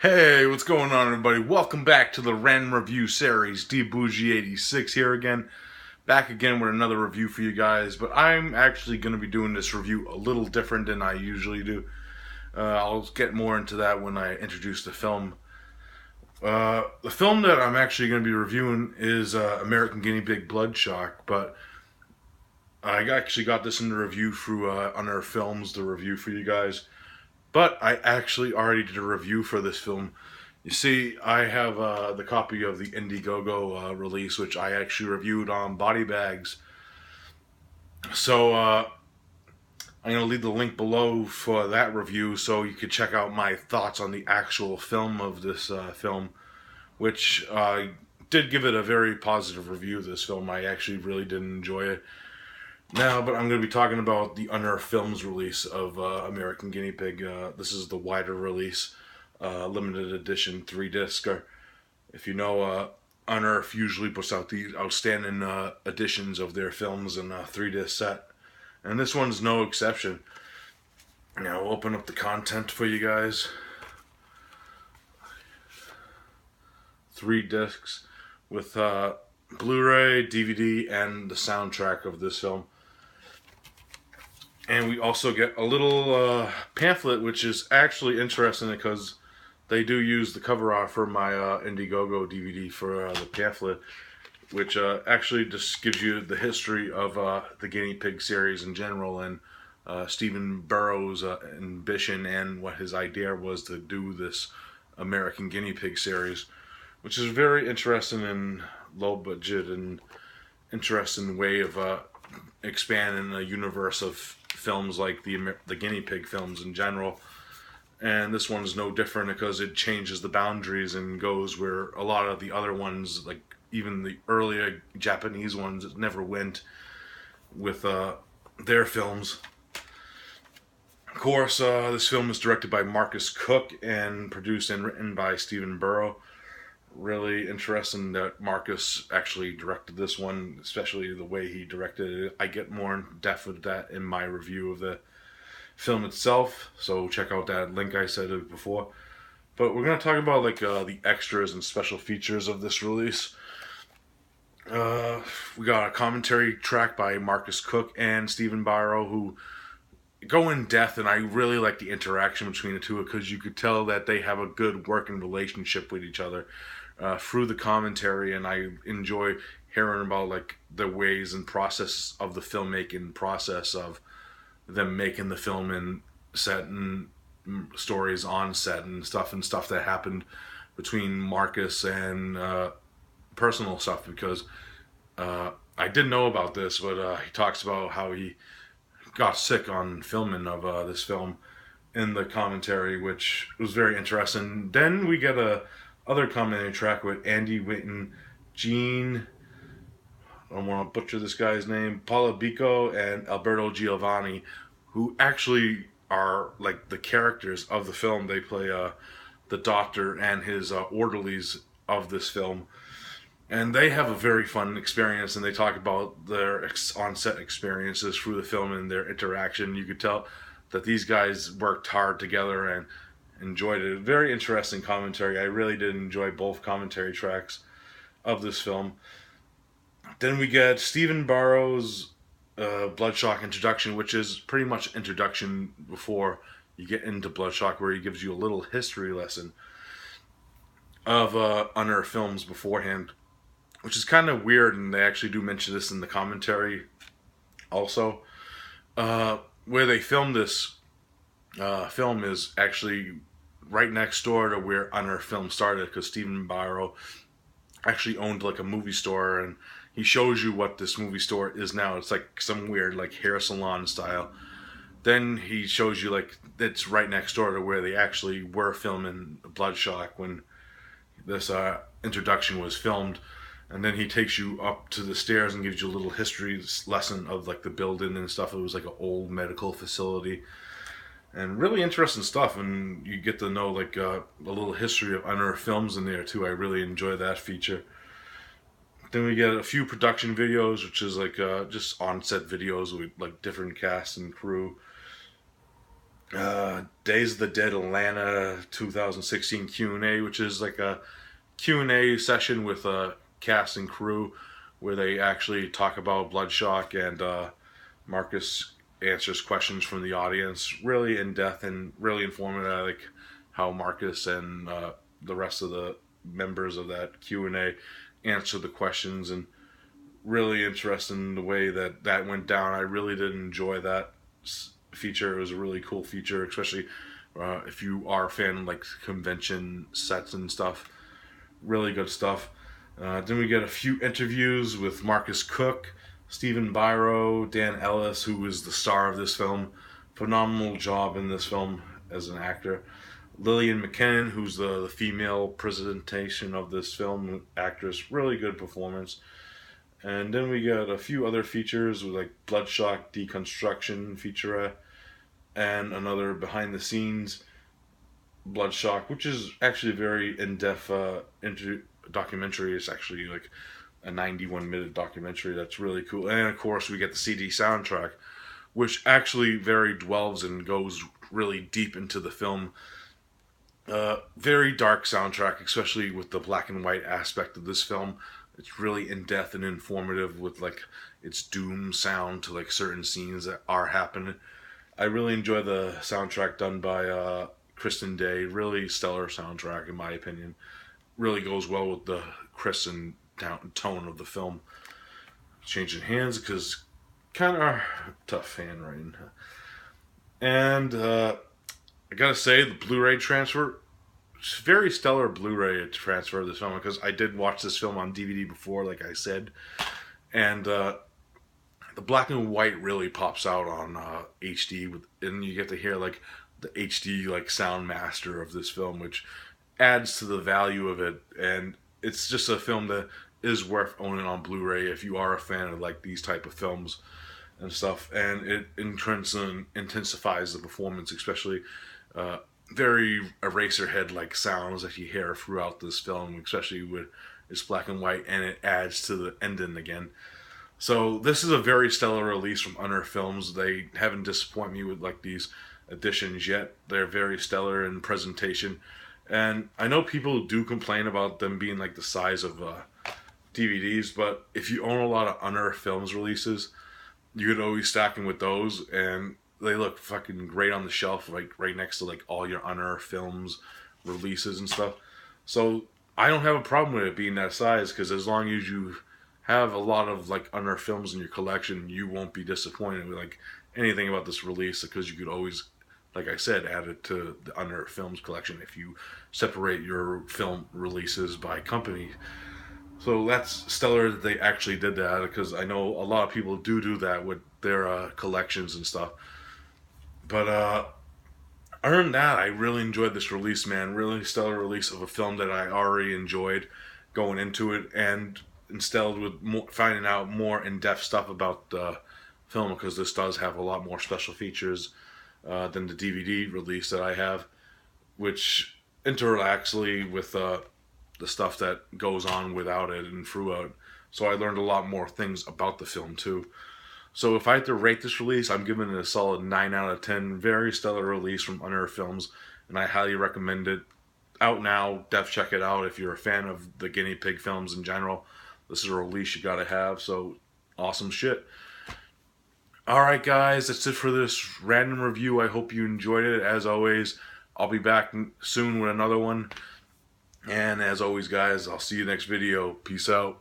Hey, what's going on, everybody? Welcome back to the Random Review Series. DBougie86 here again. Back again with another review for you guys. But I'm actually going to be doing this review a little different than I usually do. I'll get more into that when I introduce the film. The film that I'm actually going to be reviewing is American Guinea Pig Bloodshock. But I actually got this in the review through Unearthed Films, the review for you guys. But I actually already did a review for this film. You see, I have the copy of the Indiegogo release, which I actually reviewed on Body Bags. So I'm going to leave the link below for that review so you can check out my thoughts on the actual film of this film, which did give it a very positive review, this film. I actually really did enjoy it. Now, but I'm going to be talking about the Unearthed Films release of American Guinea Pig. This is the wider release, limited edition 3-disc. If you know, Unearthed usually puts out these outstanding editions of their films in a 3-disc set. And this one's no exception. Now, I'll open up the content for you guys. 3 discs with Blu-ray, DVD, and the soundtrack of this film. And we also get a little pamphlet, which is actually interesting because they do use the cover art for my Indiegogo DVD for the pamphlet, which actually just gives you the history of the Guinea Pig series in general and Stephen Burrows' ambition and what his idea was to do this American Guinea Pig series, which is very interesting and low budget and interesting way of expanding the universe of films like the Guinea Pig films in general. And this one's no different because it changes the boundaries and goes where a lot of the other ones, like even the earlier Japanese ones, never went with their films. Of course, this film is directed by Marcus Cook and produced and written by Stephen Burrow. Really interesting that Marcus actually directed this one, especially the way he directed it. I get more in depth with that in my review of the film itself, so check out that link I said it before. But we're going to talk about like the extras and special features of this release. We got a commentary track by Marcus Cook and Stephen Burrow, who go in depth, and I really like the interaction between the two because you could tell that they have a good working relationship with each other through the commentary, and I enjoy hearing about like the ways and process of the filmmaking process of them making the film and setting stories on set and stuff that happened between Marcus and personal stuff, because I didn't know about this, but he talks about how he got sick on filming of this film in the commentary, which was very interesting. Then we get a other commentary track with Andy Whitten, Gene, I don't want to butcher this guy's name, Paula Bico, and Alberto Giovanni, who actually are like the characters of the film. They play the doctor and his orderlies of this film. And they have a very fun experience, and they talk about their on-set experiences through the film and their interaction. You could tell that these guys worked hard together and enjoyed it. Very interesting commentary. I really did enjoy both commentary tracks of this film. Then we get Stephen Burrows' Bloodshock introduction, which is pretty much introduction before you get into Bloodshock, where he gives you a little history lesson of Unearthed films beforehand, which is kind of weird, and they actually do mention this in the commentary also. Where they filmed this film is actually right next door to where Unearthed film started, because Stephen Burrow actually owned like a movie store, and he shows you what this movie store is now. It's like some weird like hair salon style. Then he shows you like it's right next door to where they actually were filming Bloodshock when this introduction was filmed. And then he takes you up to the stairs and gives you a little history lesson of like the building and stuff. It was like an old medical facility, and really interesting stuff. And you get to know like a little history of Unearthed films in there too. I really enjoy that feature. Then we get a few production videos, which is like just on-set videos with like different cast and crew. Days of the Dead Atlanta 2016 Q&A, which is like a Q&A session with a cast and crew where they actually talk about Bloodshock, and Marcus answers questions from the audience, really in depth and really informative. I like how Marcus and the rest of the members of that Q&A answer the questions, and really interested in the way that that went down. I really did enjoy that feature. It was a really cool feature, especially if you are a fan of like convention sets and stuff. Really good stuff. Then we get a few interviews with Marcus Cook, Stephen Biro, Dan Ellis, who is the star of this film. Phenomenal job in this film as an actor. Lillian McKinnon, who's the female presentation of this film, actress. Really good performance. And then we got a few other features with like Bloodshock Deconstruction featurette, and another behind the scenes Bloodshock, which is actually a very in-depth documentary. It's actually like a 91-minute documentary that's really cool. And of course we get the CD soundtrack, which actually very dwells and goes really deep into the film. Very dark soundtrack, especially with the black and white aspect of this film. It's really in-depth and informative with like its doom sound to like certain scenes that are happening. I really enjoy the soundtrack done by Kristen Day. Really stellar soundtrack in my opinion. Really goes well with the crisp tone of the film. Changing hands because kind of a tough handwriting. And I gotta say, the Blu-ray transfer, very stellar Blu-ray transfer of this film, because I did watch this film on DVD before, like I said, and the black and white really pops out on HD, and you get to hear like the HD like sound master of this film, which adds to the value of it. And it's just a film that is worth owning on Blu-ray if you are a fan of like these type of films and stuff. And it intensifies the performance, especially very Eraserhead like sounds that you hear throughout this film, especially with it's black and white, and it adds to the ending again. So this is a very stellar release from Unearthed Films. They haven't disappointed me with like these editions yet. They're very stellar in presentation, and I know people do complain about them being like the size of DVDs, but if you own a lot of Unearthed Films releases, you could always stack them with those, and they look fucking great on the shelf, like right next to like all your Unearthed Films releases and stuff. So I don't have a problem with it being that size, because as long as you have a lot of like Unearthed Films in your collection, you won't be disappointed with like anything about this release, because you could always, like I said, add it to the Unearthed Films collection if you separate your film releases by company. So that's stellar that they actually did that, because I know a lot of people do that with their collections and stuff. But other than that, I really enjoyed this release, man. Really stellar release of a film that I already enjoyed going into it, and instead with finding out more in-depth stuff about the film, because this does have a lot more special features than the DVD release that I have, which interacts with the stuff that goes on without it and throughout. So I learned a lot more things about the film too. So if I had to rate this release, I'm giving it a solid 9 out of 10. Very stellar release from Unearthed Films, and I highly recommend it. Out now, def check it out if you're a fan of the Guinea Pig films in general. This is a release you gotta have, so awesome shit. Alright guys, that's it for this random review. I hope you enjoyed it. As always, I'll be back soon with another one. And as always guys, I'll see you next video. Peace out.